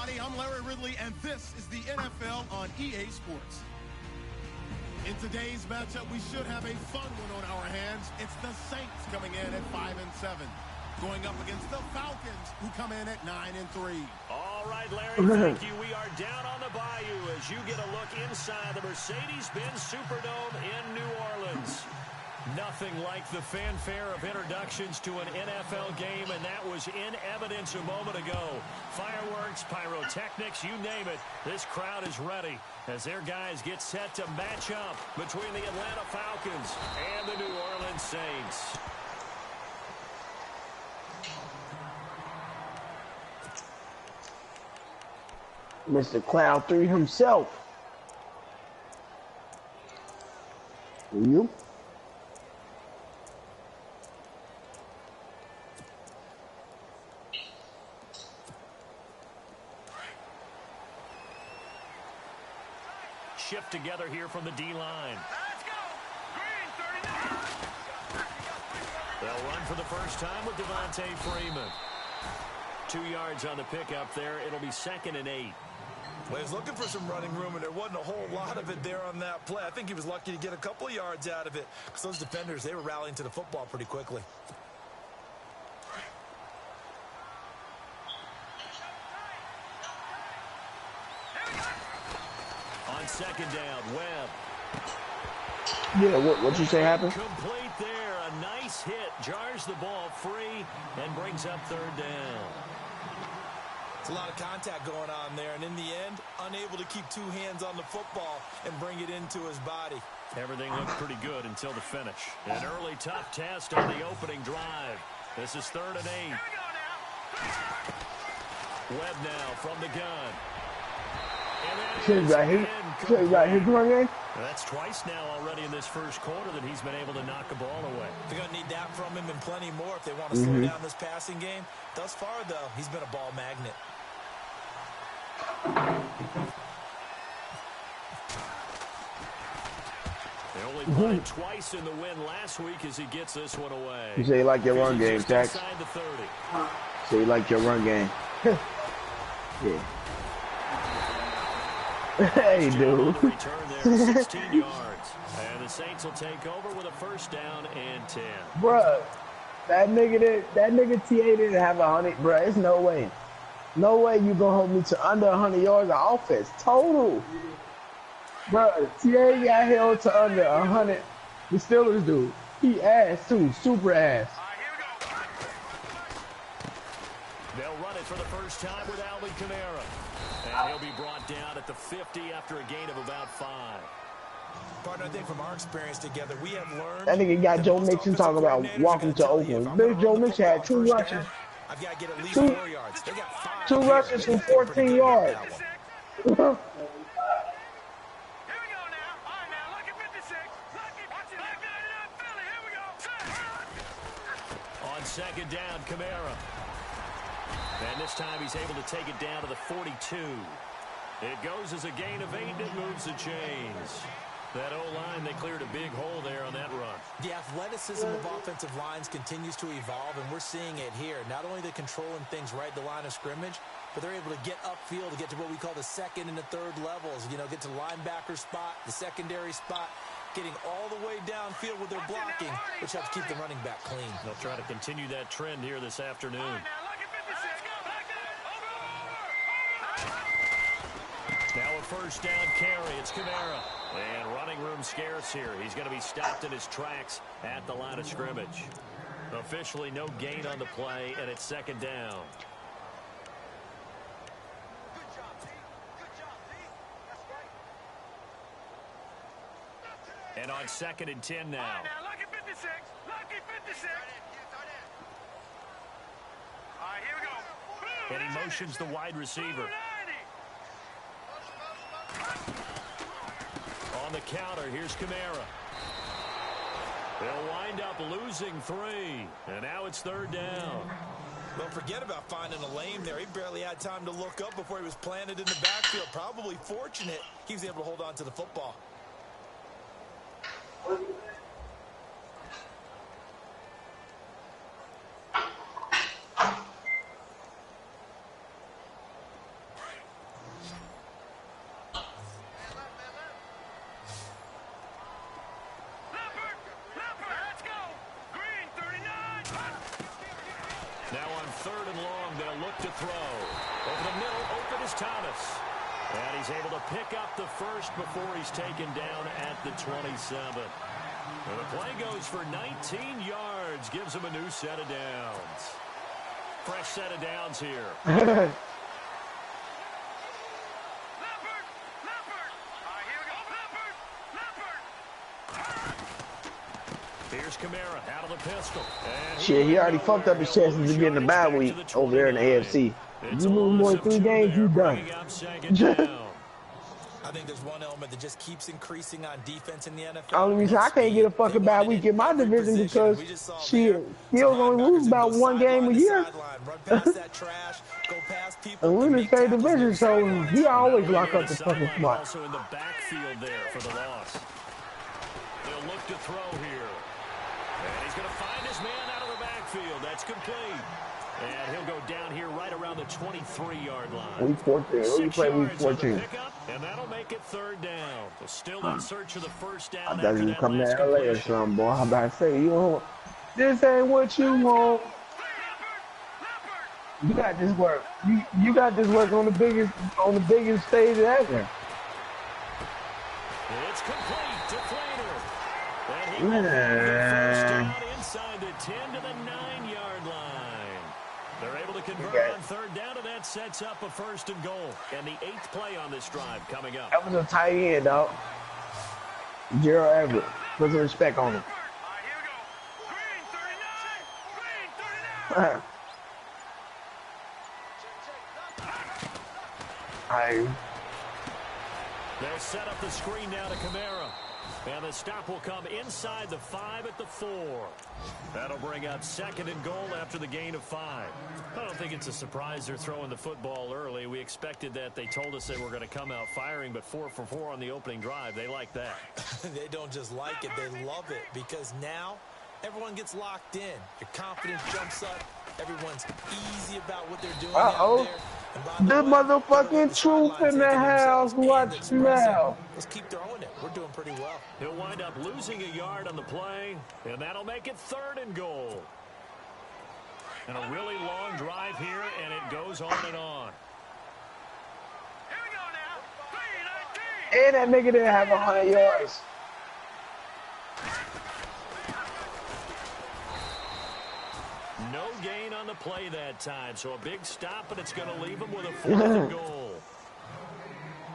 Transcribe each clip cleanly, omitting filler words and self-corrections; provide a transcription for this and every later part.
everybody. I'm Larry Ridley, and this is the NFL on EA Sports. In today's matchup, we should have a fun one on our hands. It's the Saints coming in at 5-7, going up against the Falcons, who come in at 9-3. All right, Larry, thank you. We are down on the bayou as you get a look inside the Mercedes-Benz Superdome in New Orleans. Nothing like the fanfare of introductions to an NFL game, and that was in evidence a moment ago. Fireworks, pyrotechnics, you name it. This crowd is ready as their guys get set to match up between the Atlanta Falcons and the New Orleans Saints. Mr. Cloud 3 himself. You? Shift together here from the D-line. Let's go. Green 39. They'll run for the first time with Devontae Freeman. 2 yards on the pickup there. It'll be 2nd and 8. Well, he was looking for some running room, and there wasn't a whole lot of it there on that play. I think he was lucky to get a couple of yards out of it because those defenders, they were rallying to the football pretty quickly. On 2nd down, Webb. Yeah, what you say happened? Complete there. A nice hit. Jars the ball free and brings up 3rd down. It's a lot of contact going on there, and in the end, unable to keep 2 hands on the football and bring it into his body. Everything looked pretty good until the finish. An early tough test on the opening drive. This is 3rd and 8. Webb now from the gun. Right his run game. That's twice now already in this first quarter that he's been able to knock a ball away. They're going to need that from him and plenty more if they want to slow down this passing game. Thus far, though, he's been a ball magnet. They only played twice in the win last week as he gets this one away. You say you like your run game, Jack. Inside the 30. Say you like your run game. Yeah. Hey, dude. Return there, 16 yards. And the Saints will take over with a 1st down and 10. Bruh, that nigga TA didn't have 100. Bruh, it's no way. No way you gonna hold me to under 100 yards of offense. Total. Bruh, TA got held to under 100. The Steelers do. He ass too. Super ass. They'll run it for the first time with Alvin Kamara. And he'll be brought down at the 50 after a gain of about 5. Partner, I think from our experience together, we have learned... That nigga got Joe Mixon talking about walking to Oakland. Big Joe Mixon had 2 rushes. I've got to get at least 4 yards. They got 5. 2 rushes for 14 yards. Here we go now. All right, now, look at 56. Watch it. Look at it, Philly. Here we go. On 2nd down, Kamara. And this time he's able to take it down to the 42. It goes as a gain of 8 and it moves the chains. That O-line, they cleared a big hole there on that run. The athleticism of offensive lines continues to evolve, and we're seeing it here. Not only they're controlling things right at the line of scrimmage, but they're able to get upfield to get to what we call the 2nd and the 3rd levels. You know, get to linebacker spot, the secondary spot, getting all the way downfield with their blocking, which helps keep the running back clean. They'll try to continue that trend here this afternoon. Now a 1st down carry. It's Kamara. And running room scarce here. He's going to be stopped in his tracks at the line of scrimmage. Officially no gain on the play, and it's 2nd down. And on 2nd and 10 now. Lucky 56. Lucky 56. All right, here we go. And he motions the wide receiver. On the counter, here's Kamara. They'll wind up losing 3. And now it's 3rd down. Don't forget about finding a lane there. He barely had time to look up before he was planted in the backfield. Probably fortunate he was able to hold on to the football. 3rd and long. They'll look to throw. Over the middle, open is Thomas. And he's able to pick up the first before he's taken down at the 27. And the play goes for 19 yards. Gives him a new set of downs. Fresh set of downs here. Here's Kamara out of the pistol. Shit, he already fucked up his chances of getting a bye week over there in the AFC. If you lose more than 3 games, you done. I think there's one element that just keeps increasing on defense in the NFL. Only reason I can't get a fucking bye week in my division because shit, Steelers only lose about 1 game a year. And we're in the same division, so he always lock up the fucking spot. Also in the backfield there for the loss. They'll look to throw here. And he's going to find his man out of the backfield. That's complete. And he'll go down here right around the 23-yard line. Week 14. We play week 14. And that'll make it 3rd down. So still in search of the first down. I thought you come to LA or something, boy. I'm about to say, you know, this ain't what you want. You got this work. You got this work on the biggest stage ever. It's complete to Flater. And he will first down inside the 10 to the 9-yard line. They're able to convert on 3rd down, and that sets up a 1st and goal. And the 8th play on this drive coming up. That was a tight end, dog. Gerald Everett. Put some respect on him. They'll set up the screen now to Kamara. And the stop will come inside the 5 at the 4. That'll bring up 2nd and goal after the gain of 5. I don't think it's a surprise they're throwing the football early. We expected that. They told us they were going to come out firing, but 4 for 4 on the opening drive. They like that. They don't just like it, they love it, because now everyone gets locked in. Your confidence jumps up. Everyone's easy about what they're doing out there. The motherfucking truth in the house. Watch now. Let's keep throwing it. We're doing pretty well. He'll wind up losing a yard on the play, and that'll make it 3rd and goal. And a really long drive here, and it goes on and on. Here we go now. 3-19. And that nigga didn't have 100 yards. No gain on the play that time, so a big stop, and it's going to leave them with a 4th and goal.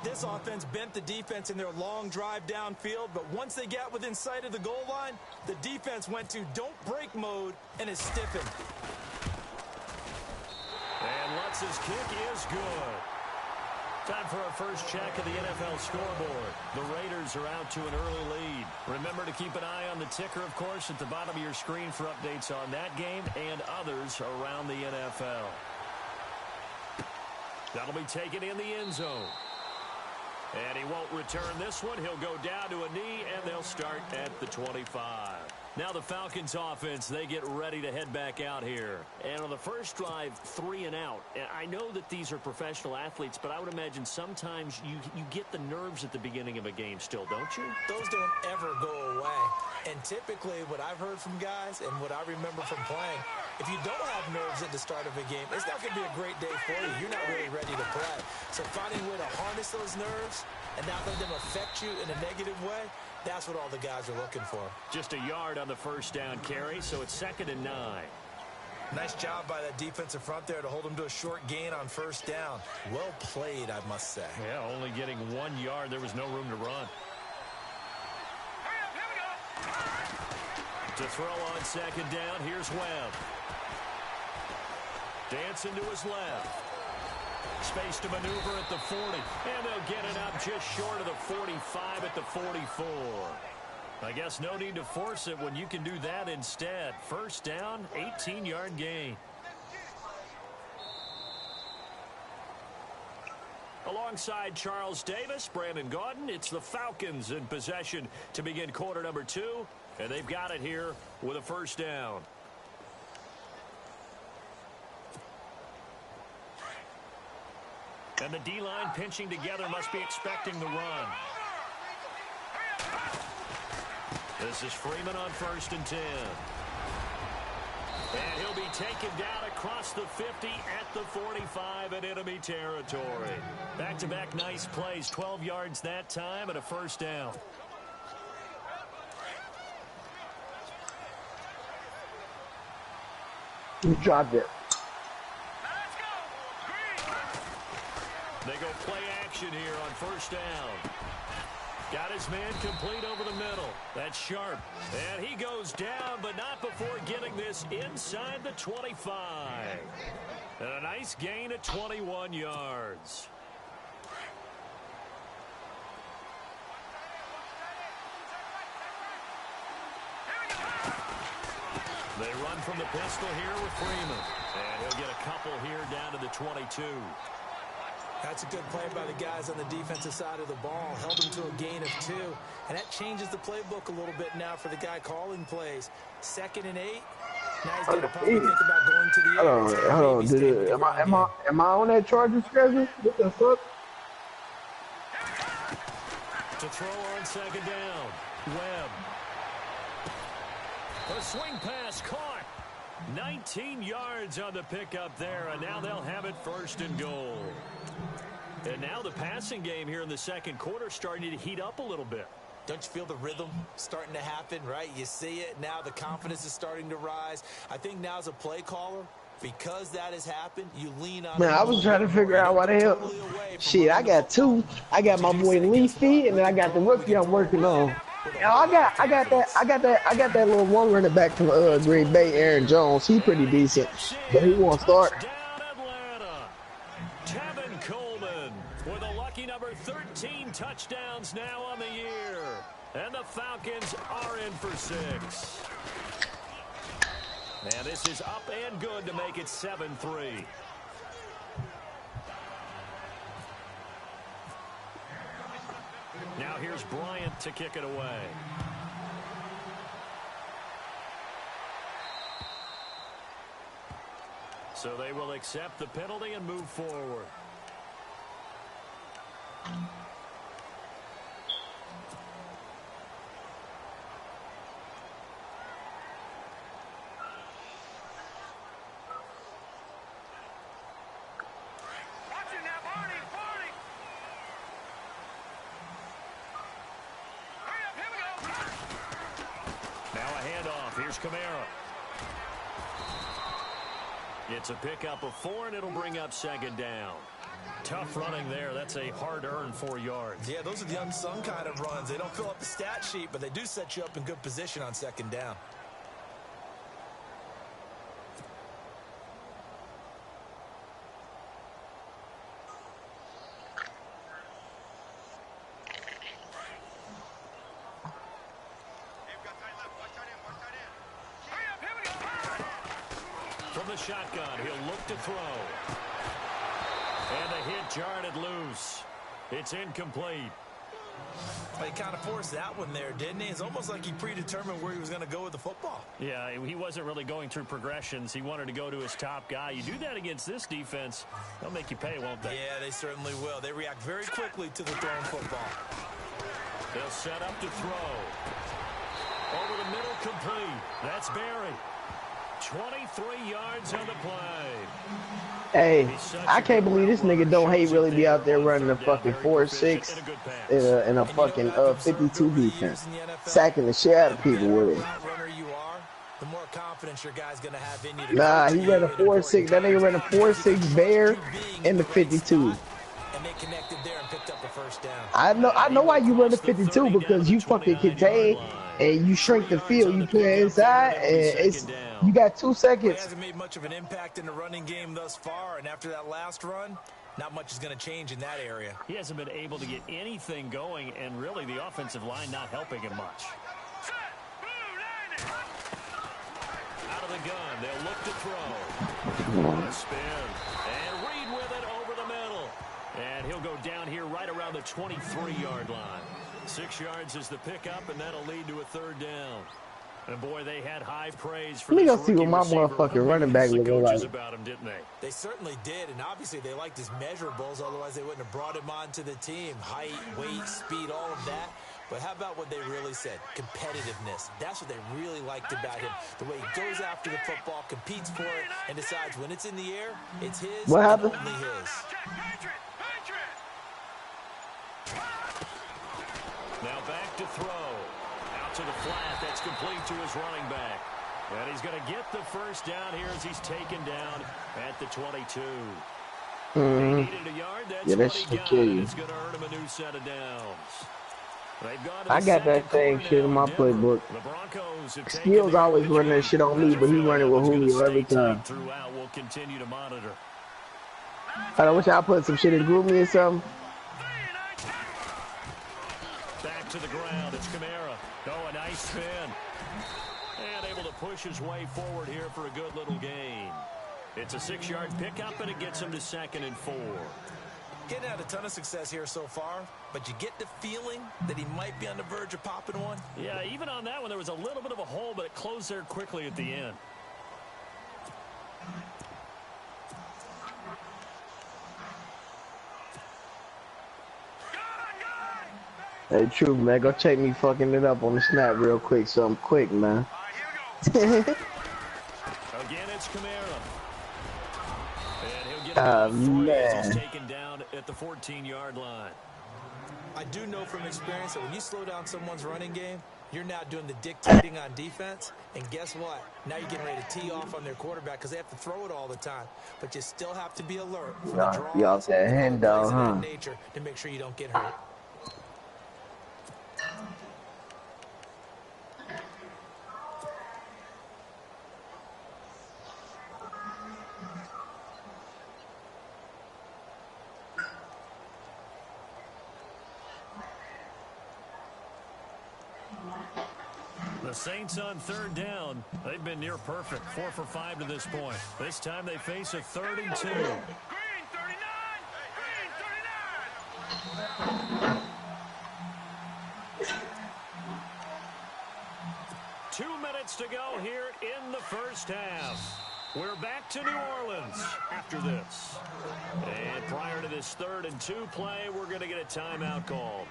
This offense bent the defense in their long drive downfield, but once they got within sight of the goal line, the defense went to don't break mode and is stiffened. And Lutz's kick is good. Time for our first check of the NFL scoreboard. The Raiders are out to an early lead. Remember to keep an eye on the ticker, of course, at the bottom of your screen for updates on that game and others around the NFL. That'll be taken in the end zone. And he won't return this one. He'll go down to a knee, and they'll start at the 25. Now the Falcons offense, they get ready to head back out here. And on the first drive, 3 and out. I know that these are professional athletes, but I would imagine sometimes you get the nerves at the beginning of a game still, don't you? Those don't ever go away. And typically what I've heard from guys and what I remember from playing, if you don't have nerves at the start of a game, it's not going to be a great day for you. You're not really ready to play. So finding a way to harness those nerves and not let them affect you in a negative way, that's what all the guys are looking for. Just a yard on the first down carry, so it's 2nd and 9. Nice job by that defensive front there to hold them to a short gain on first down. Well played, I must say. Yeah, only getting 1 yard. There was no room to run. To throw on 2nd down, here's Webb. Dancing to his left. Space to maneuver at the 40. And they'll get it up just short of the 45 at the 44. I guess no need to force it when you can do that instead. First down, 18-yard gain. Alongside Charles Davis, Brandon Gaudin, it's the Falcons in possession to begin quarter number 2. And they've got it here with a first down. And the D-line pinching together must be expecting the run. This is Freeman on 1st and 10. And he'll be taken down across across the 50 at the 45 in enemy territory. Back-to-back nice plays, 12 yards that time and a first down. You dropped it. They go play action here on first down. Got his man complete over the middle. That's Sharp. And he goes down, but not before getting this inside the 25. And a nice gain at 21 yards. They run from the pistol here with Freeman. And he'll get a couple here down to the 22. That's a good play by the guys on the defensive side of the ball. Held them to a gain of 2. And that changes the playbook a little bit now for the guy calling plays. 2nd and 8. Now he's going to probably think about going to the air. Hold on, dude. Am I on that Chargers schedule? What the fuck? To throw on 2nd down. Webb. A swing pass caught. 19 yards on the pickup there, and now they'll have it 1st and goal. And now the passing game here in the second quarter starting to heat up a little bit. Don't you feel the rhythm starting to happen, right? You see it now. The confidence is starting to rise. I think now as a play caller, because that has happened, you lean on. Man, I was trying to figure out why the hell. Shit, I got 2. I got my boy Leafy, and then I got the rookie I'm working on. I got that little one running back from Green Bay, Aaron Jones. He pretty decent, but he won't start. With a lucky number 13 touchdowns now on the year. And the Falcons are in for 6. And this is up and good to make it 7-3. Now here's Bryant to kick it away. So they will accept the penalty and move forward. Kamara. It's a pickup of 4, and it'll bring up 2nd down. Tough running there. That's a hard-earned 4 yards. Yeah, those are the unsung kind of runs. They don't fill up the stat sheet, but they do set you up in good position on 2nd down. Shotgun, he'll look to throw. And the hit jarred it loose. It's incomplete. Well, he kind of forced that one there, didn't he? It's almost like he predetermined where he was going to go with the football. Yeah, he wasn't really going through progressions. He wanted to go to his top guy. You do that against this defense, they'll make you pay, won't they? Yeah, they certainly will. They react very quickly to the thrown football. They'll set up to throw. Over the middle, complete. That's Barry. 23 yards on the play. Hey, I can't believe this nigga don't hate really be out there running a fucking 4-6 in a fucking 52 defense, sacking the shit out of people with it. The more confidence your guy's gonna have in you. Nah, he ran a 4-6. That nigga ran a 4-6 bear in the 52. And they connected there and picked up a first down. I know why you run the 52, because you fucking contain and you shrink the field. You play inside and you got 2 seconds. He hasn't made much of an impact in the running game thus far, and after that last run, not much is going to change in that area. He hasn't been able to get anything going, and really the offensive line not helping him much. Out of the gun, they'll look to throw. A spin. And Reed with it over the middle. And he'll go down here right around the 23-yard line. 6 yards is the pickup, and that'll lead to a 3rd down. And boy, they had high praise for me. Go see what my motherfucking running back looking like. About him, didn't they? They certainly did, and obviously they liked his measurables. Otherwise, they wouldn't have brought him onto the team. Height, weight, speed, all of that. But how about what they really said? Competitiveness. That's what they really liked about him. The way he goes after the football, competes for it, and decides when it's in the air, it's his What and happened? only his. Now back to throw. Out to the flat. That's complete to his running back. And he's going to get the first down here as he's taken down at the 22. He needed a yard. That's what he got. And it's going to earn him a new set of downs. I got that same shit in my playbook. Skills always run that shit on me, but he running with Julio every time. We'll continue to monitor. I wish I put some shit in Group Me or something. Back to the ground. It's Kamara. Oh, a nice spin. And able to push his way forward here for a good little gain. It's a 6-yard pickup, and it gets him to 2nd and 4. Getting had a ton of success here so far, but you get the feeling that he might be on the verge of popping one. Yeah, even on that one, there was a little bit of a hole, but it closed there quickly at the end. Hey, true, man. Go check me fucking it up on the snap real quick, so I'm quick, man. Again, it's Kamara. And he'll get about 3 as he's taken down at the 14-yard line. I do know from experience that when you slow down someone's running game, you're now doing the dictating on defense. And guess what? Now you're getting ready to tee off on their quarterback because they have to throw it all the time. But you still have to be alert for the draws you off that hand down, huh? nature to make sure you don't get hurt. The Saints on 3rd down. They've been near perfect. 4 for 5 to this point. This time they face a 3rd and 2. Green 39! Green 39! 2 minutes to go here in the first half. We're back to New Orleans after this. And prior to this 3rd and 2 play, we're going to get a timeout called.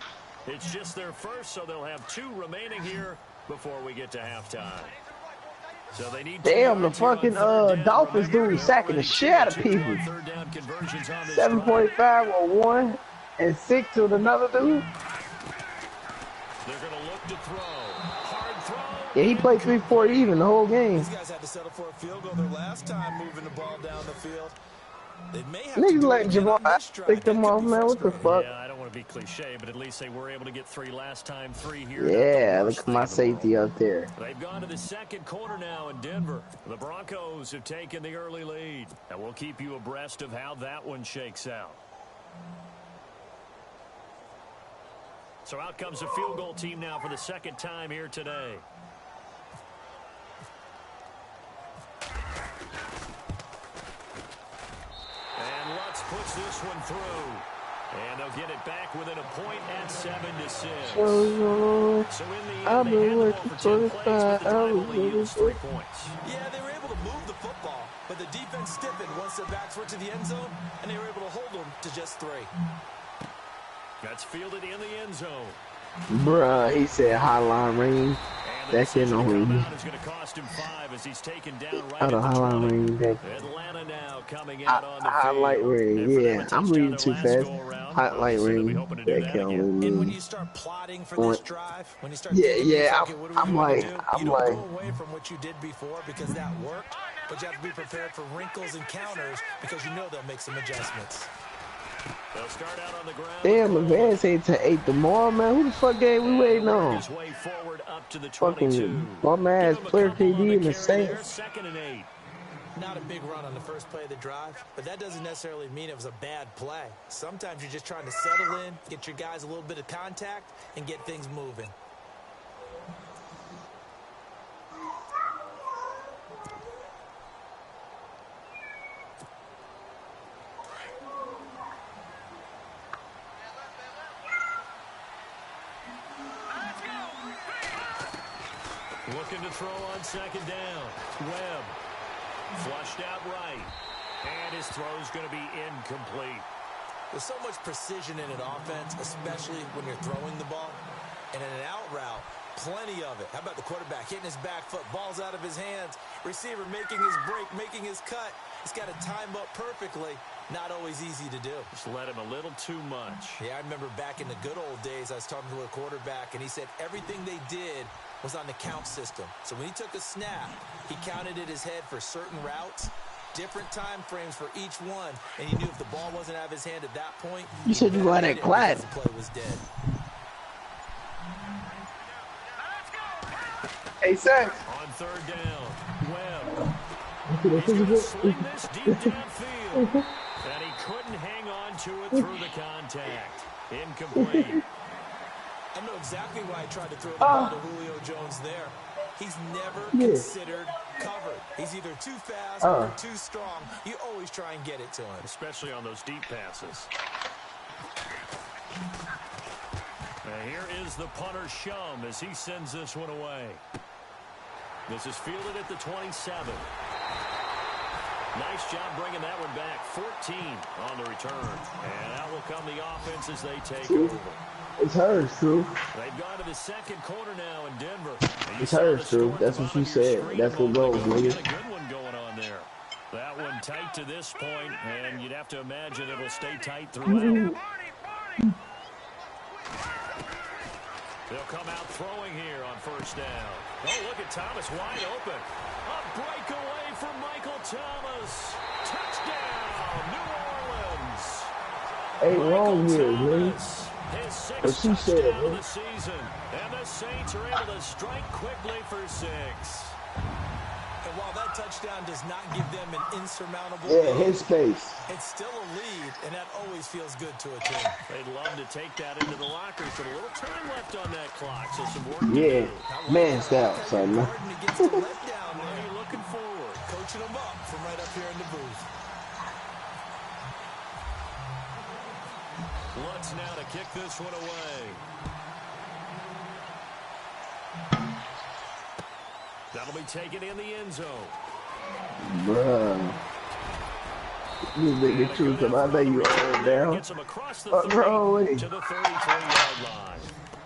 It's just their first, so they'll have 2 remaining here before we get to halftime. So they need damn, the fucking Dolphins dude sacking the shit out of people. 7.5 or 1 and 6 with another dude. They're going to look to throw. Hard throw. Yeah, he played 3-4 even the whole game. These guys had to settle for a field goal their last time moving the ball down the field. They may have niggas letting Jamal pick them off, man. What the fuck? Yeah, I don't want to be cliche, but at least they were able to get 3 last time, 3 here. Yeah, look at my safety up there. They've gone to the 2nd quarter now in Denver. The Broncos have taken the early lead, and we'll keep you abreast of how that one shakes out. So out comes the field goal team now for the 2nd time here today. And Lutz puts this one through. And they'll get it back within a point at 7-6. So in the end, they had the ball for 10 plays, but the drive only yields 3 points. Yeah, they were able to move the football, but the defense stiffened once their backs were to the end zone, and they were able to hold them to just 3. That's fielded in the end zone. Bruh, he said hotline ring. That shit no ring. It's going to cost him 5 as he's taken down right Out of hotline ring. Atlanta now coming out on the highlight ring, yeah. I'm reading too fast. Highlight ring. That can't And when mean. you start plotting for this drive, when you start I'm like, you don't go away from what you did before because that worked, but you have to be prepared for wrinkles and counters because you know they'll make some adjustments. They'll start out on the ground. Damn, advance ain't to 8 tomorrow, man. Who the fuck game we waiting on? His way forward up to the 22. Fucking bum ass player KD and the Saints. 2nd and 8. Not a big run on the first play of the drive, but that doesn't necessarily mean it was a bad play. Sometimes you're just trying to settle in, get your guys a little bit of contact, and get things moving. Looking to throw on 2nd down. Webb. Flushed out right. And his throw's going to be incomplete. There's so much precision in an offense, especially when you're throwing the ball. And in an out route, plenty of it. How about the quarterback hitting his back foot, ball's out of his hands, receiver making his break, making his cut. He's got to time up perfectly. Not always easy to do. Just let him a little too much. Yeah, I remember back in the good old days, I was talking to a quarterback, and he said everything they did was on the count system. So when he took a snap, he counted in his head for certain routes, different time frames for each one, and he knew if the ball wasn't out of his hand at that point, You said you got it quiet. the play was dead. Hey, Sam. On third down, Webb. He's going to sling this deep downfield. And he couldn't hang on to it through the contact. Incomplete. I know exactly why I tried to throw the ball to Julio Jones there. He's never considered covered. He's either too fast or too strong. You always try and get it to him. Especially on those deep passes. Now here is the punter Shum as he sends this one away. This is fielded at the 27. Nice job bringing that one back. 14 on the return. And out will come the offense as they take over. It's hers, True. They've gone to the second quarter now in Denver. It's hers, True. That's what she said. That's what goes, nigga. A good one going on there. That one tight to this point, and you'd have to imagine it'll stay tight throughout. They'll come out throwing here on first down. Oh, look at Thomas wide open. A breakaway for Michael Thomas. Touchdown, New Orleans. Ain't wrong here, man. His What sixth she said, touchdown of man. the season. And the Saints are able to strike quickly for 6. And while that touchdown does not give them an insurmountable Yeah, lead, his face. it's still a lead, and that always feels good to a team. They'd love to take that into the lockers, but a little time left on that clock, so some work to Yeah, do. man's out, son. Gordon gets the let down What are there, you looking forward? coaching them up from right up here in the booth. Lutz now to kick this one away. That'll be taken in the end zone. Bruh. You make the truth of my day, you all down. Gets him across the 30 to the 33-yard line.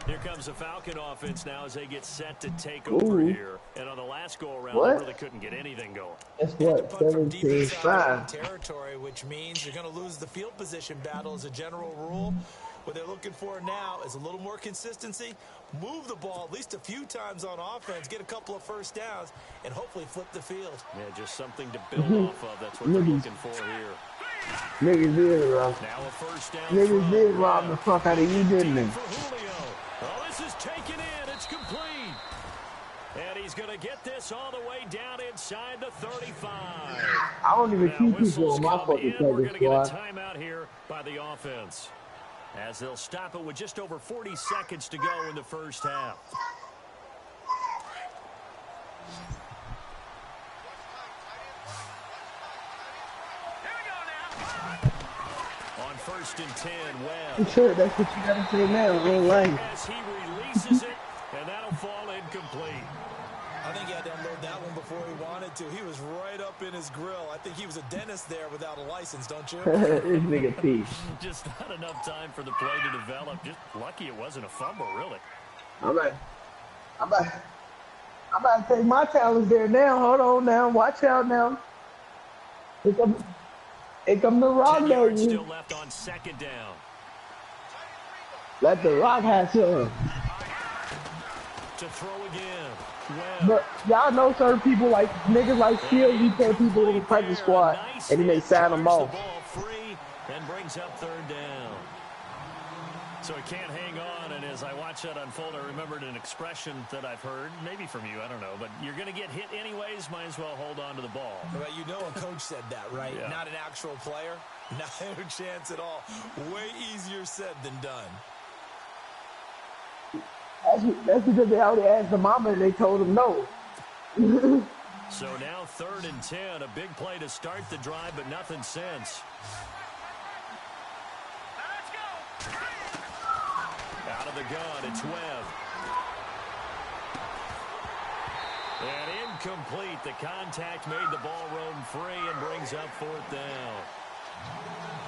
Here comes the Falcon offense now as they get set to take over here. And on the last go-around, they really couldn't get anything going. That's what, Punt from deep inside 17-5. territory, which means you're going to lose the field position battle as a general rule. What they're looking for now is a little more consistency, move the ball at least a few times on offense, get a couple of first downs, and hopefully flip the field. Yeah, just something to build off of. That's what they're looking for here. Niggas did rob. Now a first down. Niggas did rob the fuck out of you, didn't they? For Julio. Oh, this is taken in. It's complete. And he's going to get this all the way down inside the 35. I don't even keep people on my fucking We're going to get a squad. timeout here by the offense, as they'll stop it with just over 40 seconds to go in the first half. On first and 10, Webb. Sure, that's what you gotta say now, real life. As he releases it, and that'll fall incomplete. I think he had to unload that one before he wanted to. He was right up in his grill. I think he was a dentist there without a license, don't you? This nigga thief. Just not enough time for the play to develop. Just lucky it wasn't a fumble, really. I'm about to take my talents there now. Hold on now. Watch out now. Here come the rock, 10 yards baby. still left on second down. Let the rock have some. To throw again. But y'all know certain people like niggas like Shields, he pay people in the practice squad and he may sign them off. The ball free and brings up third down. So he can't hang on, and as I watch that unfold, I remembered an expression that I've heard, maybe from you, I don't know, but you're going to get hit anyways, might as well hold on to the ball. But you know a coach said that, right? Yeah. Not an actual player. Not a chance at all. Way easier said than done. That's because they already asked the mama and they told him no. So now third and 10, a big play to start the drive, but nothing since. Out of the gun, it's Webb. And incomplete. The contact made the ball roam free and brings up fourth down.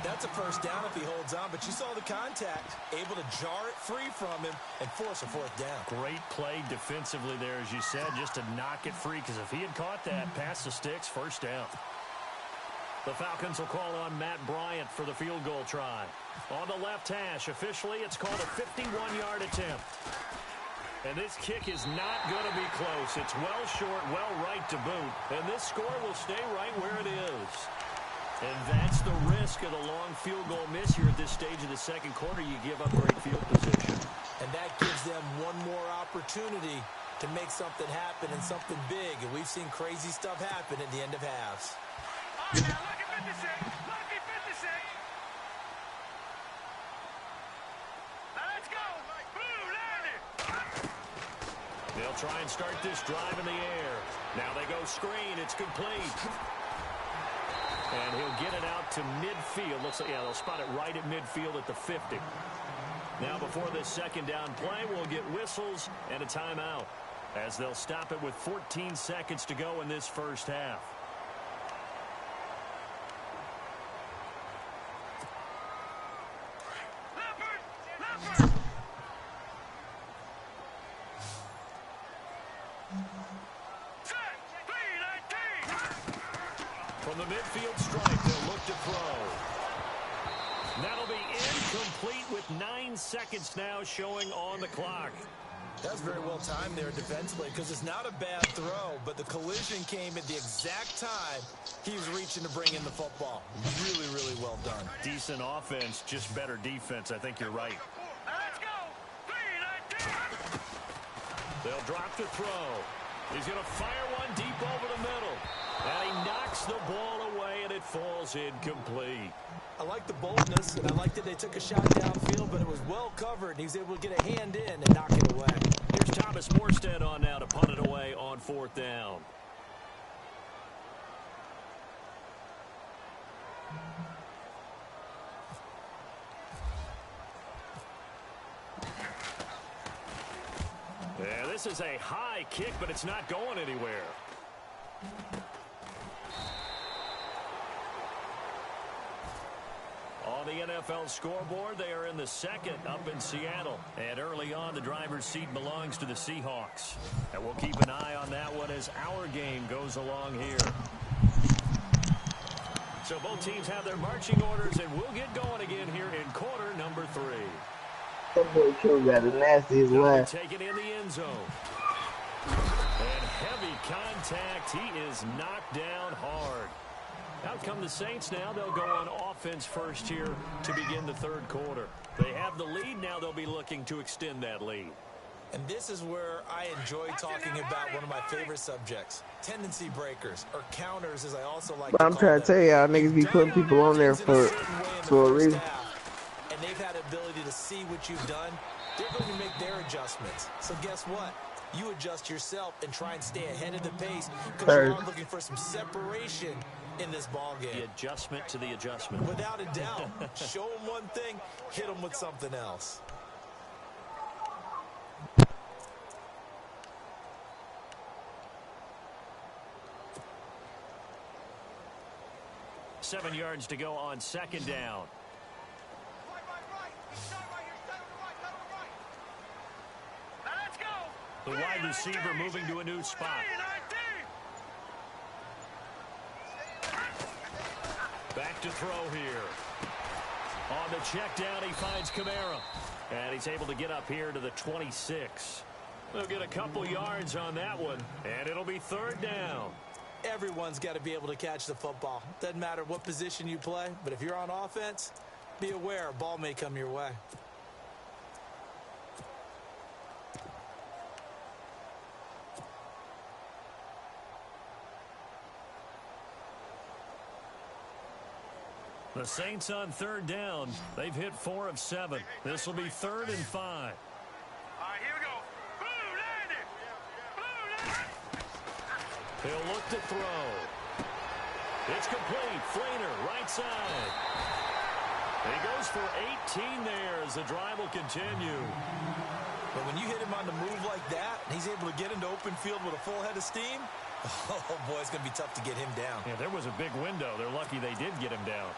That's a first down if he holds on, but you saw the contact. Able to jar it free from him and force a fourth down. Great play defensively there, as you said, just to knock it free, because if he had caught that, past the sticks, first down. The Falcons will call on Matt Bryant for the field goal try. On the left hash, officially, it's called a 51-yard attempt. And this kick is not going to be close. It's well short, well right to boot. And this score will stay right where it is. And that's the risk of the long field goal miss here at this stage of the second quarter. You give up great field position. And that gives them one more opportunity to make something happen and something big. And we've seen crazy stuff happen at the end of halves. Oh, yeah, lucky 56. Lucky 56. Now let's go. Blue landed. They'll try and start this drive in the air. Now they go screen. It's complete. And he'll get it out to midfield. Looks like, yeah, they'll spot it right at midfield at the 50. Now before this second down play, we'll get whistles and a timeout, as they'll stop it with 14 seconds to go in this first half. Leopard. From the midfield stripe, they'll look to throw. That'll be incomplete with 9 seconds now showing on the clock. That's very well timed there defensively, because it's not a bad throw, but the collision came at the exact time he was reaching to bring in the football. Really, really well done. Decent offense, just better defense. I think you're right. Now let's go. 3-19. They'll drop to throw. He's going to fire one deep over the middle. And he knocks the ball away, and it falls incomplete. I like the boldness, and I like that they took a shot downfield, but it was well covered, and he was able to get a hand in and knock it away. Here's Thomas Morstead on now to punt it away on fourth down. Yeah, this is a high kick, but it's not going anywhere. On the NFL scoreboard, they are in the second up in Seattle. And early on, the driver's seat belongs to the Seahawks. And we'll keep an eye on that one as our game goes along here. So both teams have their marching orders, and we'll get going again here in quarter number 3. That boy Q got a nasty as well. Taken in the end zone. And heavy contact. He is knocked down hard. Out come the Saints now. They'll go on offense first here to begin the third quarter. They have the lead. Now they'll be looking to extend that lead. And this is where I enjoy talking about one of my favorite subjects, tendency breakers, or counters, as I also like to call them. I'm trying to tell y'all, niggas be putting people on there for a reason. And they've had the ability to see what you've done. They're going to make their adjustments. So guess what? You adjust yourself and try and stay ahead of the pace, because you're all looking for some separation in this ball game. The adjustment to the adjustment. Without a doubt. Show them one thing, hit them with something else. Seven yards to go on second down. The wide receiver moving to a new spot. Back to throw here. On the check down, he finds Kamara. And he's able to get up here to the 26. They'll get a couple yards on that one, and it'll be third down. Everyone's got to be able to catch the football. Doesn't matter what position you play, but if you're on offense, be aware a ball may come your way. The Saints on third down. They've hit 4 of 7. This will be 3rd and 5. All right, here we go. Blue landed. Blue landed. He'll look to throw. It's complete. Flainer, right side. He goes for 18 there as the drive will continue. But when you hit him on the move like that, and he's able to get into open field with a full head of steam, oh boy, it's going to be tough to get him down. Yeah, there was a big window. They're lucky they did get him down.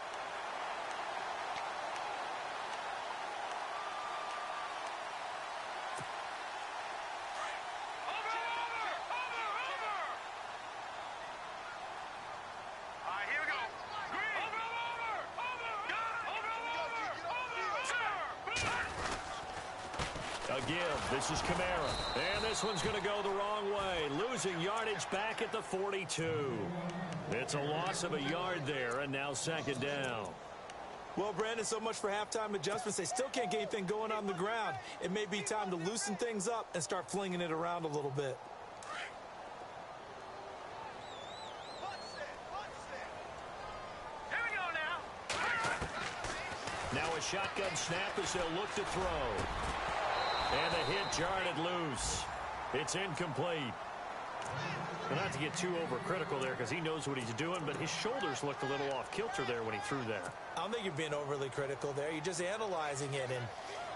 A give. This is Kamara. And this one's going to go the wrong way. Losing yardage back at the 42. It's a loss of a yard there, and now second down. Well, Brandon, so much for halftime adjustments. They still can't get anything going on the ground. It may be time to loosen things up and start flinging it around a little bit. Here we go now. Now a shotgun snap as they'll look to throw. And the hit jarred it loose. It's incomplete. Well, not to get too overcritical there because he knows what he's doing, but his shoulders looked a little off kilter there when he threw that. I don't think you're being overly critical there. You're just analyzing it, and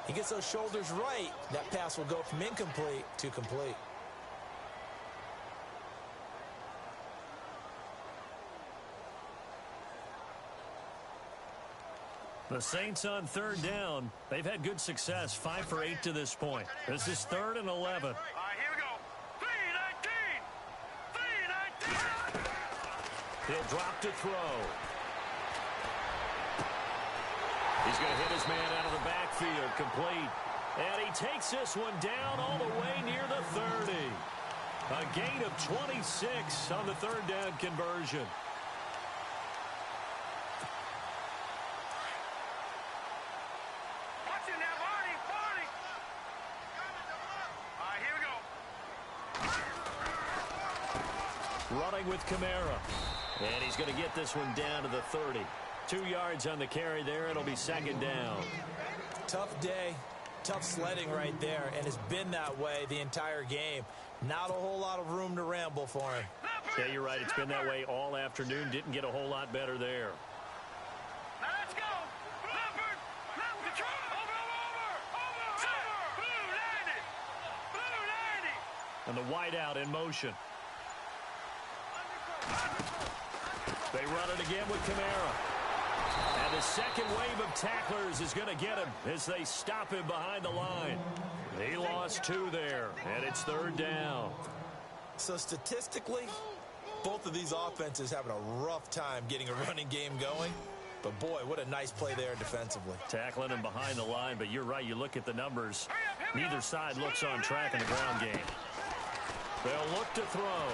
he gets those shoulders right. That pass will go from incomplete to complete. The Saints on third down. They've had good success, 5 for 8 to this point. This is 3rd and 11. All right, here we go. 3-19. 3-19. He'll drop to throw. He's going to hit his man out of the backfield, complete. And he takes this one down all the way near the 30. A gain of 26 on the third down conversion. Running with Kamara. And he's going to get this one down to the 30. 2 yards on the carry there. It'll be second down. Tough day. Tough sledding right there. And it's been that way the entire game. Not a whole lot of room to ramble for him. Yeah, you're right. It's been that way all afternoon. Didn't get a whole lot better there. Now let's go. Leopard. Control. Over. Blue 90. And the wideout in motion. They run it again with Kamara. And the second wave of tacklers is going to get him as they stop him behind the line. He lost 2 there, and it's third down. So statistically, both of these offenses having a rough time getting a running game going. But, boy, what a nice play there defensively. Tackling him behind the line, but you're right. You look at the numbers. Neither side looks on track in the ground game. They'll look to throw.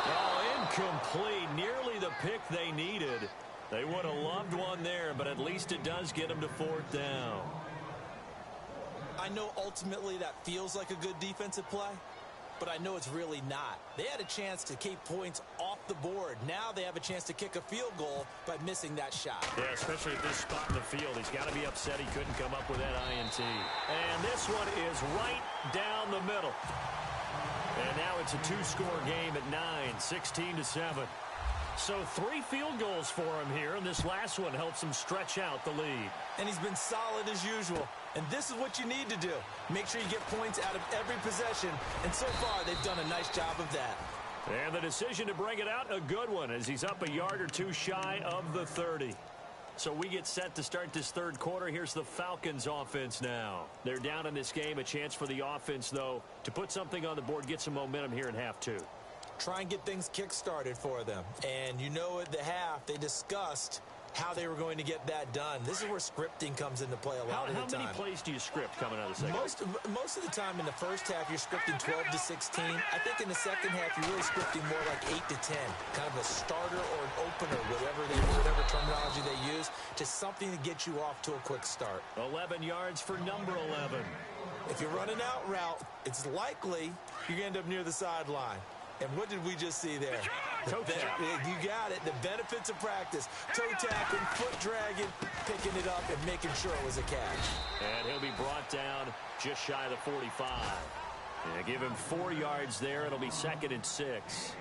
Oh, incomplete. Nearly the pick they needed. They would have loved one there, but at least it does get them to 4th down. I know ultimately that feels like a good defensive play, but I know it's really not. They had a chance to keep points off the board. Now they have a chance to kick a field goal by missing that shot. Yeah, especially at this spot in the field. He's got to be upset he couldn't come up with that INT. And this one is right down the middle. And now it's a 2-score game at 9, 16-7. So 3 field goals for him here, and this last one helps him stretch out the lead. And he's been solid as usual. And this is what you need to do. Make sure you get points out of every possession. And so far, they've done a nice job of that. And the decision to bring it out, a good one, as he's up a yard or 2 shy of the 30. So we get set to start this third quarter. Here's the Falcons offense now. They're down in this game. A chance for the offense, though, to put something on the board, get some momentum here in half 2. Try and get things kick-started for them. And you know at the half, they discussed how they were going to get that done. This is where scripting comes into play a lot of the time. How many plays do you script coming out of the second? Most of the time in the first half, you're scripting 12 to 16. I think in the second half, you're really scripting more like 8 to 10. Kind of a starter or an opener, whatever terminology they use, just something to get you off to a quick start. 11 yards for number 11. If you run an out route, it's likely you're going to end up near the sideline. And what did we just see there? You got it. The benefits of practice. Toe tackling, foot dragging, picking it up, and making sure it was a catch. And he'll be brought down just shy of the 45. And give him 4 yards there. It'll be 2nd and 6.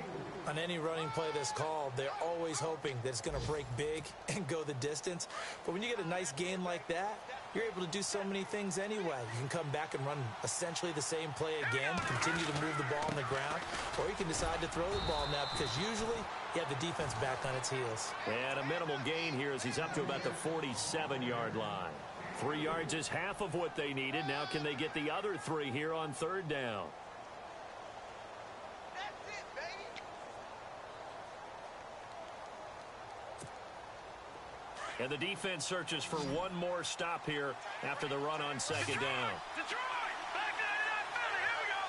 On any running play that's called, they're always hoping that it's going to break big and go the distance. But when you get a nice gain like that, you're able to do so many things anyway. You can come back and run essentially the same play again, continue to move the ball on the ground, or you can decide to throw the ball now because usually you have the defense back on its heels. And a minimal gain here as he's up to about the 47-yard line. 3 yards is half of what they needed. Now can they get the other 3 here on third down? And the defense searches for one more stop here after the run on second down. Detroit! Back 99 Philly! Here we go!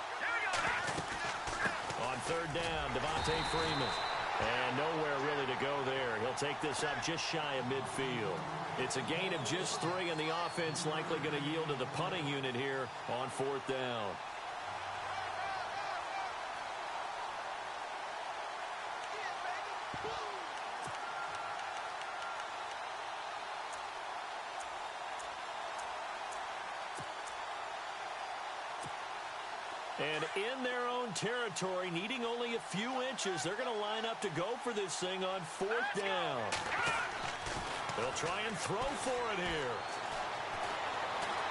On third down, Devontae Freeman. And nowhere really to go there. He'll take this up just shy of midfield. It's a gain of just 3, and the offense likely going to yield to the punting unit here on fourth down. And in their own territory, needing only a few inches, they're going to line up to go for this thing on fourth down. They'll try and throw for it here.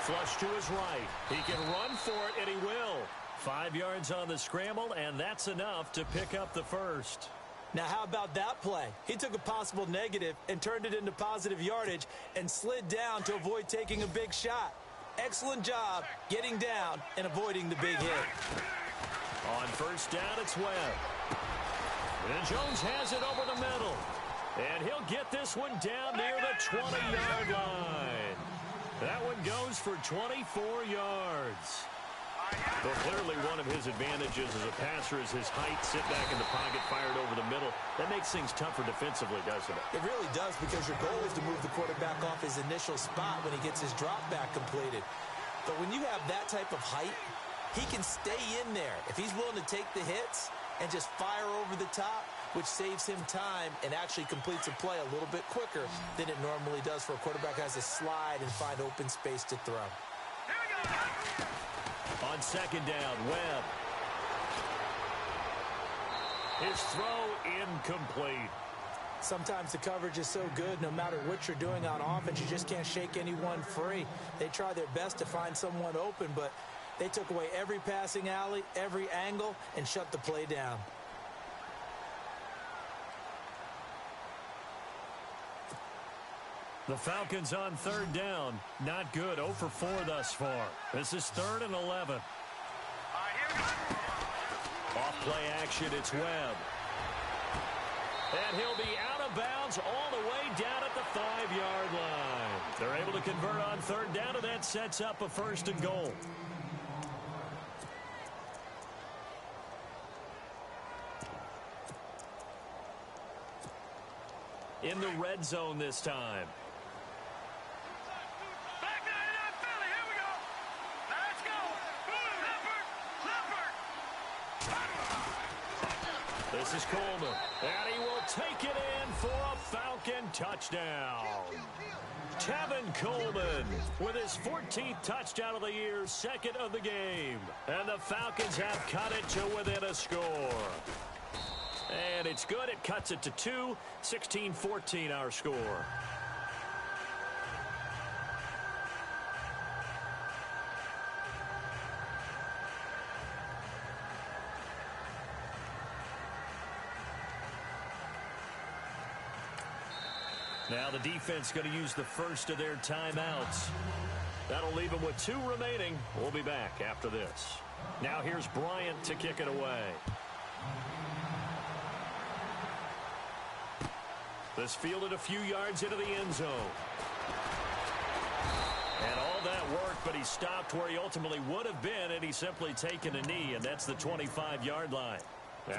Flush to his right. He can run for it, and he will. 5 yards on the scramble, and that's enough to pick up the first. Now, how about that play? He took a possible negative and turned it into positive yardage and slid down to avoid taking a big shot. Excellent job getting down and avoiding the big hit. On first down, it's Webb. And Jones has it over the middle. And he'll get this one down near the 20-yard line. That one goes for 24 yards. Well, clearly one of his advantages as a passer is his height. Sit back in the pocket, fired over the middle. That makes things tougher defensively, doesn't it? It really does, because your goal is to move the quarterback off his initial spot when he gets his drop back completed. But when you have that type of height, he can stay in there if he's willing to take the hits and just fire over the top, which saves him time and actually completes a play a little bit quicker than it normally does for a quarterback who has to slide and find open space to throw. On second down, Webb. His throw incomplete. Sometimes the coverage is so good, no matter what you're doing on offense, you just can't shake anyone free. They try their best to find someone open, but they took away every passing alley, every angle, and shut the play down. The Falcons on third down. Not good. 0 for 4 thus far. This is 3rd and 11. Off play action, it's Webb. And he'll be out of bounds all the way down at the 5-yard line. They're able to convert on third down, and that sets up a 1st and goal. In the red zone this time. Back 99 Philly, here we go. Let's go. Leopard. This is Coleman, and he will take it in for a Falcon touchdown. Tevin Coleman with his 14th touchdown of the year, 2nd of the game. And the Falcons have cut it to within a score. And it's good. It cuts it to 2. 16-14 our score. Now the defense going to use the first of their timeouts. That'll leave them with 2 remaining. We'll be back after this. Now here's Bryant to kick it away. This fielded a few yards into the end zone. And all that work, but he stopped where he ultimately would have been, and he's simply taken a knee, and that's the 25-yard line.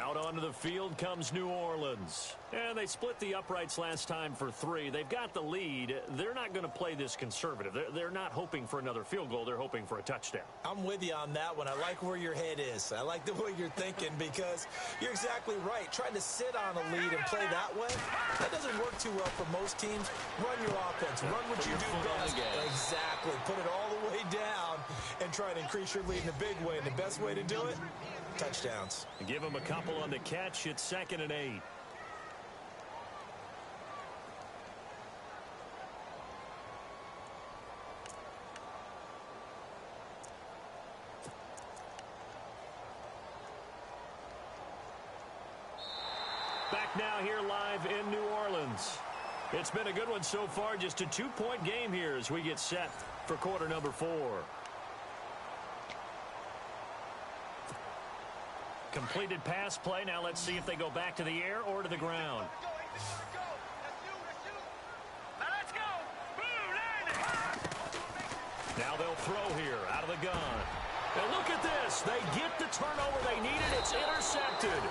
Out onto the field comes New Orleans. And they split the uprights last time for 3. They've got the lead. They're not going to play this conservative. They're not hoping for another field goal. They're hoping for a touchdown. I'm with you on that one. I like where your head is. I like the way you're thinking, because you're exactly right. Trying to sit on a lead and play that way, that doesn't work too well for most teams. Run your offense. Run what you do best. Exactly. Put it all the way down and try to increase your lead in a big way. And the best way to do it, touchdowns. Give him a couple on the catch. It's 2nd and 8. Back now here live in New Orleans. It's been a good one so far. Just a 2-point game here as we get set for quarter number 4. Completed pass play. Now let's see if they go back to the air or to the ground. Now let's Now they'll throw here out of the gun. And look at this. They get the turnover they needed. It's intercepted.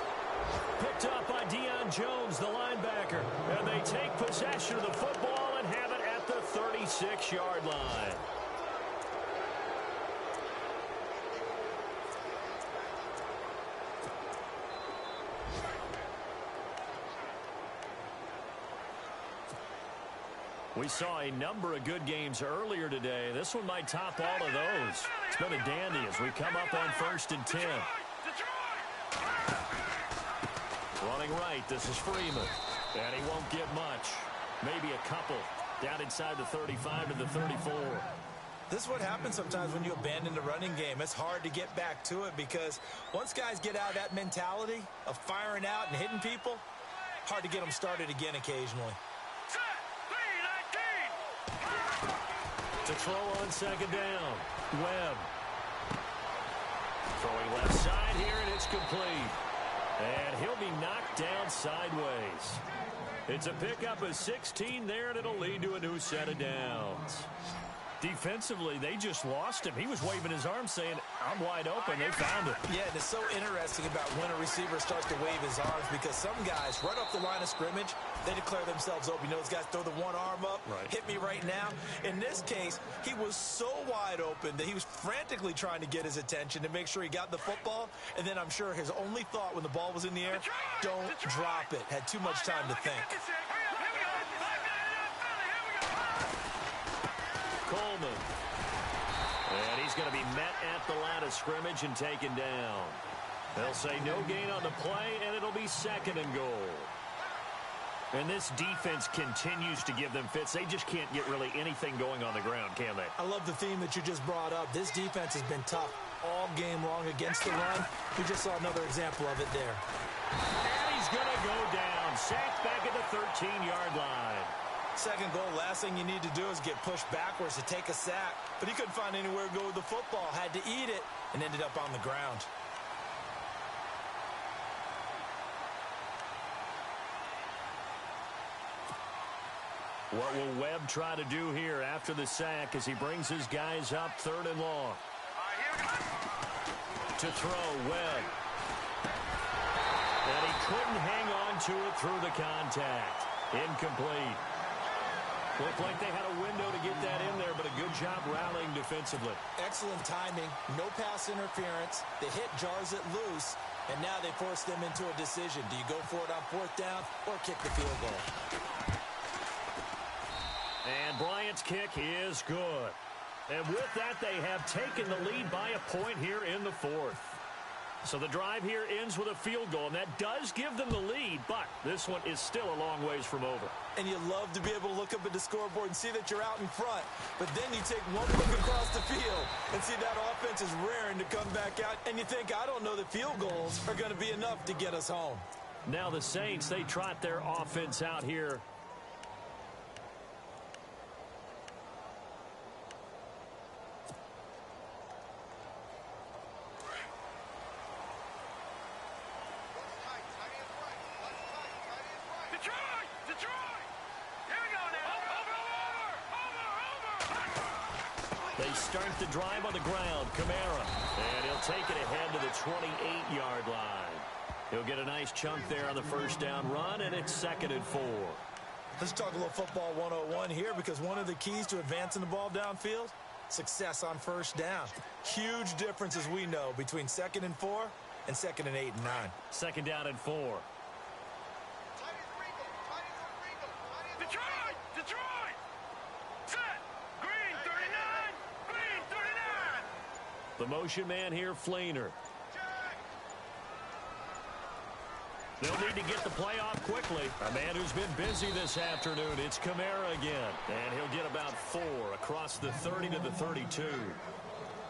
Picked up by Deion Jones, the linebacker. And they take possession of the football and have it at the 36-yard line. We saw a number of good games earlier today. This one might top all of those. It's been a dandy as we come up on 1st and 10. Running right, this is Freeman. And he won't get much. Maybe a couple. Down inside the 35 to the 34. This is what happens sometimes when you abandon the running game. It's hard to get back to it because once guys get out of that mentality of firing out and hitting people, hard to get them started again occasionally. To throw on 2nd down. Webb. Throwing left side here, and it's complete. And he'll be knocked down sideways. It's a pickup of 16 there, and it'll lead to a new set of downs. Defensively, they just lost him. He was waving his arms saying, I'm wide open. They found it. Yeah, and it's so interesting about when a receiver starts to wave his arms because some guys, right off the line of scrimmage, they declare themselves open. You know, those guys throw the one arm up, right. Hit me right now. In this case, he was so wide open that he was frantically trying to get his attention to make sure he got the football. And then I'm sure his only thought when the ball was in the air, don't drop it. Had too much time to think. Coleman. And he's going to be met at the line of scrimmage and taken down. They'll say no gain on the play, and it'll be 2nd and goal. And this defense continues to give them fits. They just can't get really anything going on the ground, can they? I love the theme that you just brought up. This defense has been tough all game long against the run. We just saw another example of it there. And he's going to go down. Sacked back at the 13-yard line. 2nd goal, last thing you need to do is get pushed backwards to take a sack. But he couldn't find anywhere to go with the football. Had to eat it and ended up on the ground. What will Webb try to do here after the sack as he brings his guys up 3rd and long? To throw, Webb. And he couldn't hang on to it through the contact. Incomplete. Looked like they had a window to get that in there, but a good job rallying defensively. Excellent timing, no pass interference. The hit jars it loose, and now they force them into a decision. Do you go for it on 4th down or kick the field goal? And Bryant's kick is good. And with that, they have taken the lead by a point here in the 4th. So the drive here ends with a field goal, and that does give them the lead, but this one is still a long ways from over. And you love to be able to look up at the scoreboard and see that you're out in front, but then you take one look across the field and see that offense is raring to come back out, and you think, I don't know that field goals are going to be enough to get us home. Now the Saints, they trot their offense out here. They start the drive on the ground. Kamara. And he'll take it ahead to the 28-yard line. He'll get a nice chunk there on the 1st down run, and it's 2nd and 4. Let's talk a little football 101 here because one of the keys to advancing the ball downfield, success on 1st down. Huge difference, as we know, between 2nd and 4 and 2nd and 8 and 9. 2nd down and 4. Detroit! Set! Green 39! Green 39! The motion man here, Fleener. They'll need to get the play off quickly. A man who's been busy this afternoon. It's Kamara again. And he'll get about 4 across the 30 to the 32.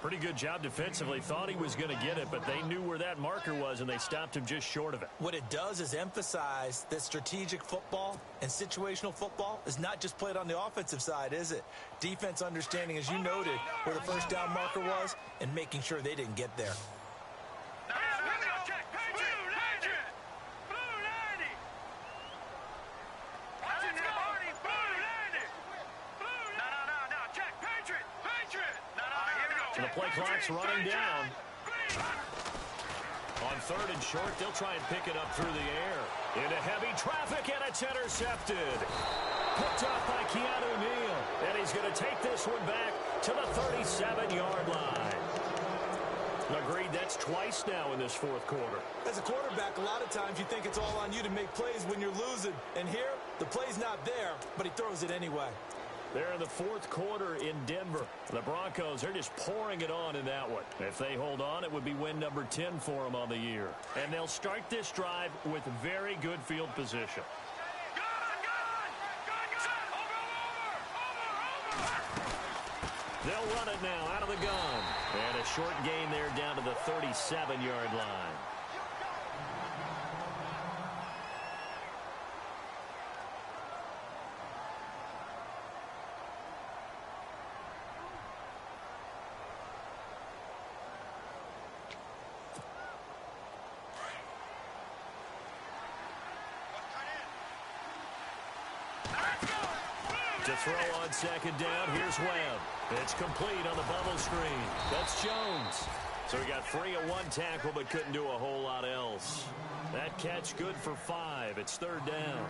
Pretty good job defensively. Thought he was going to get it, but they knew where that marker was, and they stopped him just short of it. What it does is emphasize that strategic football and situational football is not just played on the offensive side, is it? Defense understanding, as you noted, where the 1st down marker was and making sure they didn't get there. So the play clock's running down. On 3rd and short, they'll try and pick it up through the air. Into heavy traffic, and it's intercepted. Picked up by Keanu Neal. And he's going to take this one back to the 37-yard line. Agreed, that's twice now in this 4th quarter. As a quarterback, a lot of times you think it's all on you to make plays when you're losing. And here, the play's not there, but he throws it anyway. They're in the 4th quarter in Denver. The Broncos are just pouring it on in that one. If they hold on, it would be win number 10 for them on the year. And they'll start this drive with very good field position. They'll run it now out of the gun. And a short gain there down to the 37-yard line. To throw on 2nd down, here's Webb. It's complete on the bubble screen. That's Jones. So he got free of 1 tackle but couldn't do a whole lot else. That catch good for 5. It's 3rd down.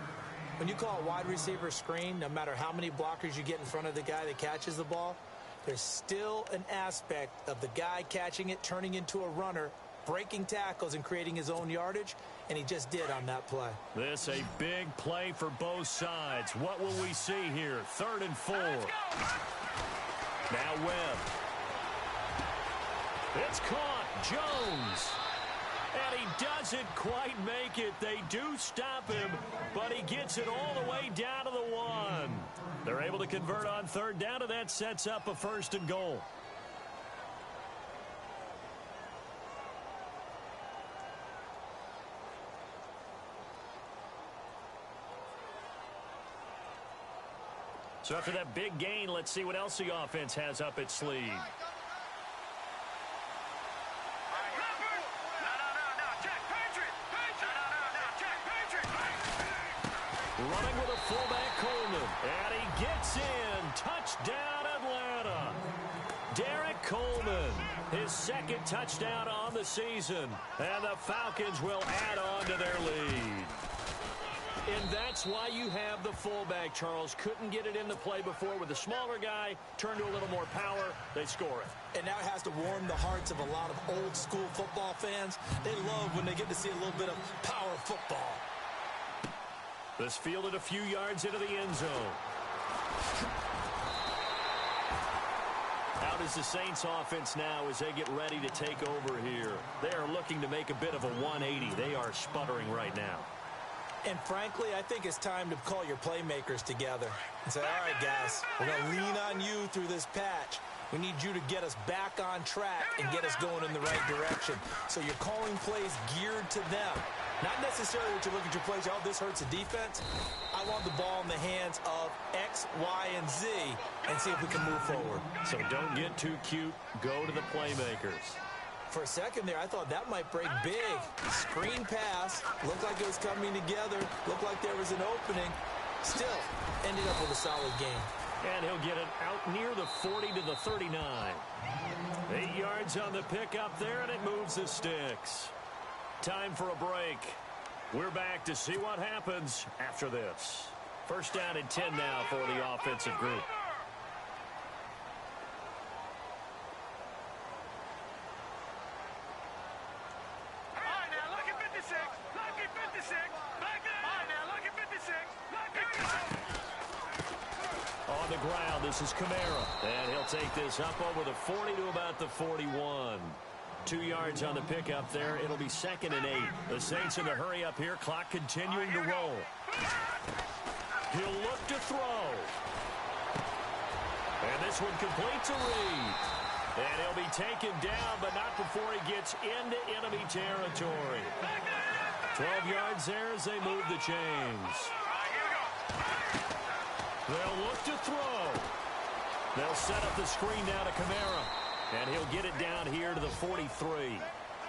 When you call a wide receiver screen, no matter how many blockers you get in front of the guy that catches the ball, there's still an aspect of the guy catching it, turning into a runner, breaking tackles and creating his own yardage, and he just did on that play. This a big play for both sides. What will we see here? 3rd and 4. Now Webb. It's caught. Jones. And he doesn't quite make it. They do stop him, but he gets it all the way down to the 1. They're able to convert on 3rd down, and that sets up a 1st and goal. So after that big gain, let's see what else the offense has up its sleeve. Running with a fullback, Coleman. And he gets in. Touchdown, Atlanta. Derek Coleman, his 2nd touchdown on the season. And the Falcons will add on to their lead. And that's why you have the fullback, Charles. Couldn't get it into play before with the smaller guy. Turned to a little more power. They score it. And now it has to warm the hearts of a lot of old-school football fans. They love when they get to see a little bit of power football. This fielded a few yards into the end zone. Out is the Saints offense now as they get ready to take over here. They are looking to make a bit of a 180. They are sputtering right now. And frankly, I think it's time to call your playmakers together and say, all right, guys, we're going to lean on you through this patch. We need you to get us back on track and get us going in the right direction. So you're calling plays geared to them. Not necessarily what you look at your plays, oh, this hurts the defense. I want the ball in the hands of X, Y, and Z and see if we can move forward. So don't get too cute. Go to the playmakers. For a second there, I thought that might break big. Screen pass. Looked like it was coming together. Looked like there was an opening. Still, ended up with a solid game. And he'll get it out near the 40 to the 39. 8 yards on the pickup there, and it moves the sticks. Time for a break. We're back to see what happens after this. 1st down and 10 now for the offensive group. On the ground, this is Kamara. And he'll take this up over the 40 to about the 41. 2 yards on the pickup there. It'll be 2nd and 8. The Saints in the hurry up here. Clock continuing to roll. He'll look to throw. And this one completes a read. And he'll be taken down, but not before he gets into enemy territory. 12 yards there as they move the chains. They'll look to throw. They'll set up the screen now to Kamara. And he'll get it down here to the 43.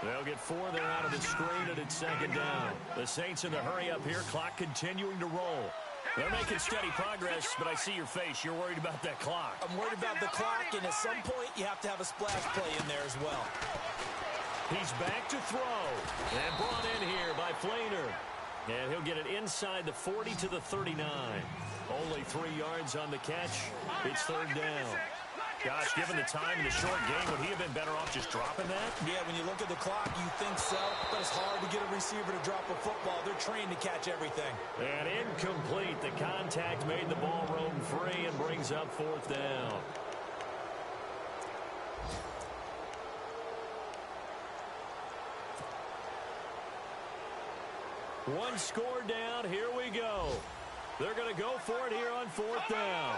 They'll get 4 there out of the screen, and it's 2nd down. The Saints in the hurry up here. Clock continuing to roll. They're making steady progress, but I see your face. You're worried about that clock. I'm worried about the clock, and at some point, you have to have a splash play in there as well. He's back to throw. And brought in here by Flainer. And he'll get it inside the 40 to the 39. Only 3 yards on the catch. It's third down. Gosh, given the time in the short game, would he have been better off just dropping that? Yeah, when you look at the clock, you think so, but it's hard to get a receiver to drop a football. They're trained to catch everything. And incomplete. The contact made the ball roam free and brings up fourth down. One score down. Here we go. They're going to go for it here on fourth down.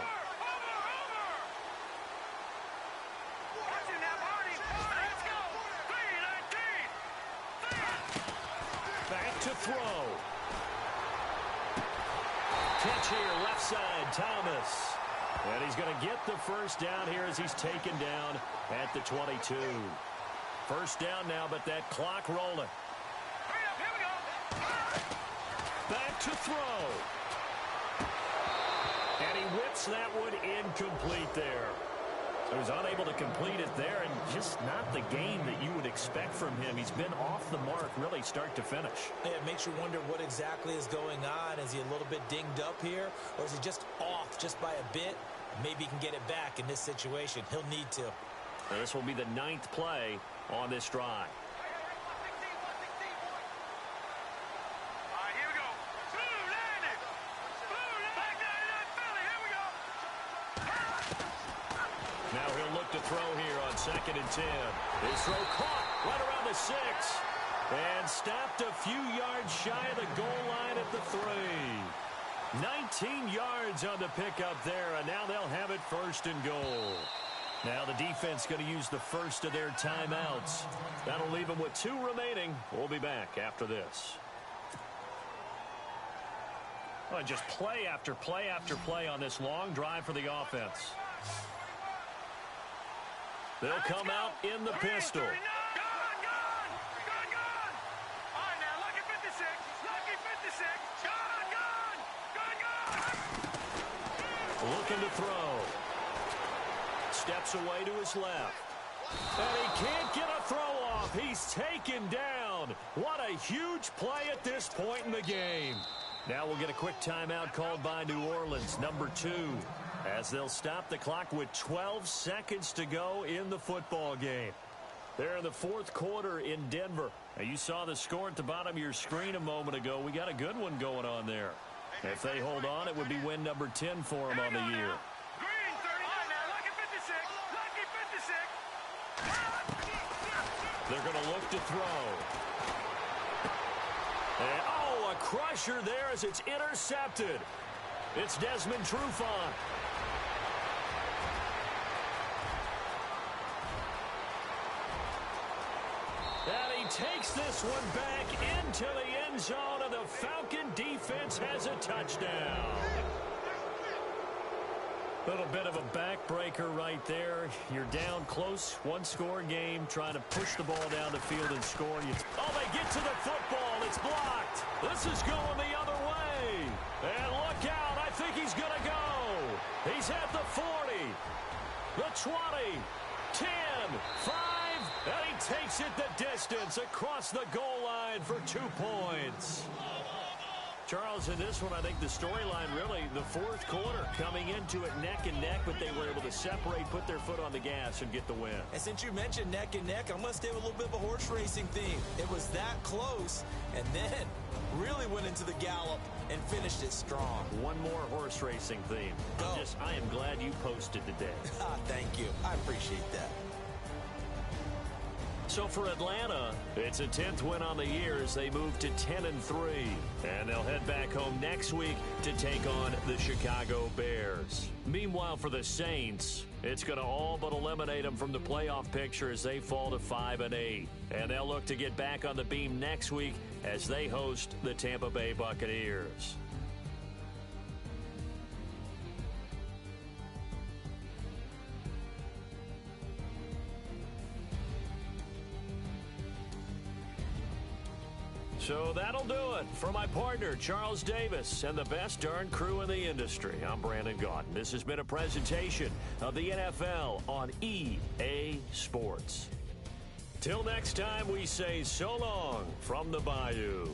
Back to throw. Catch here, left side, Thomas. And he's going to get the first down here as he's taken down at the 22. First down now, but that clock rolling. Back to throw. And he whips that one incomplete there. So he's unable to complete it there, and just not the game that you would expect from him. He's been off the mark really start to finish. Yeah, it makes you wonder what exactly is going on. Is he a little bit dinged up here, or is he just off just by a bit? Maybe he can get it back in this situation. He'll need to. Now this will be the 9th play on this drive. Now he'll look to throw here on 2nd and 10. His throw caught right around the 6. And stopped a few yards shy of the goal line at the 3. 19 yards on the pickup there, and now they'll have it 1st and goal. Now the defense going to use the first of their timeouts. That'll leave them with 2 remaining. We'll be back after this. Well, just play after play after play on this long drive for the offense. They'll come out in the pistol. Gone! All right, now, lucky 56. Lucky 56. Gone! Looking to throw. Steps away to his left. And he can't get a throw off. He's taken down. What a huge play at this point in the game. Now we'll get a quick timeout called by New Orleans, number 2. As they'll stop the clock with 12 seconds to go in the football game. They're in the 4th quarter in Denver. Now, you saw the score at the bottom of your screen a moment ago. We got a good one going on there. If they hold on, it would be win number 10 for them on the year. Green, 39 now. Lucky 56. Lucky 56. They're going to look to throw. And, oh, a crusher there as it's intercepted. It's Desmond Trufant. And he takes this one back into the end zone, and the Falcon defense has a touchdown. Little bit of a backbreaker right there. You're down close, 1-score game, trying to push the ball down the field and score. Oh, they get to the football. It's blocked. This is going the other way. And look out. I think he's going to go. He's at the 40, the 20, 10, 5, and he takes it the distance across the goal line for 2 points. Charles, in this one, I think the storyline really, the 4th quarter, coming into it neck and neck, but they were able to separate, put their foot on the gas, and get the win. And since you mentioned neck and neck, I'm going to stay with a little bit of a horse racing theme. It was that close, and then really went into the gallop and finished it strong. One more horse racing theme. I am glad you posted today. Thank you. I appreciate that. So for Atlanta, it's a 10th win on the year as they move to 10-3. And they'll head back home next week to take on the Chicago Bears. Meanwhile, for the Saints, it's going to all but eliminate them from the playoff picture as they fall to 5-8. And they'll look to get back on the beam next week as they host the Tampa Bay Buccaneers. So that'll do it. For my partner, Charles Davis, and the best darn crew in the industry, I'm Brandon Gaudin. This has been a presentation of the NFL on EA Sports. Till next time, we say so long from the Bayou.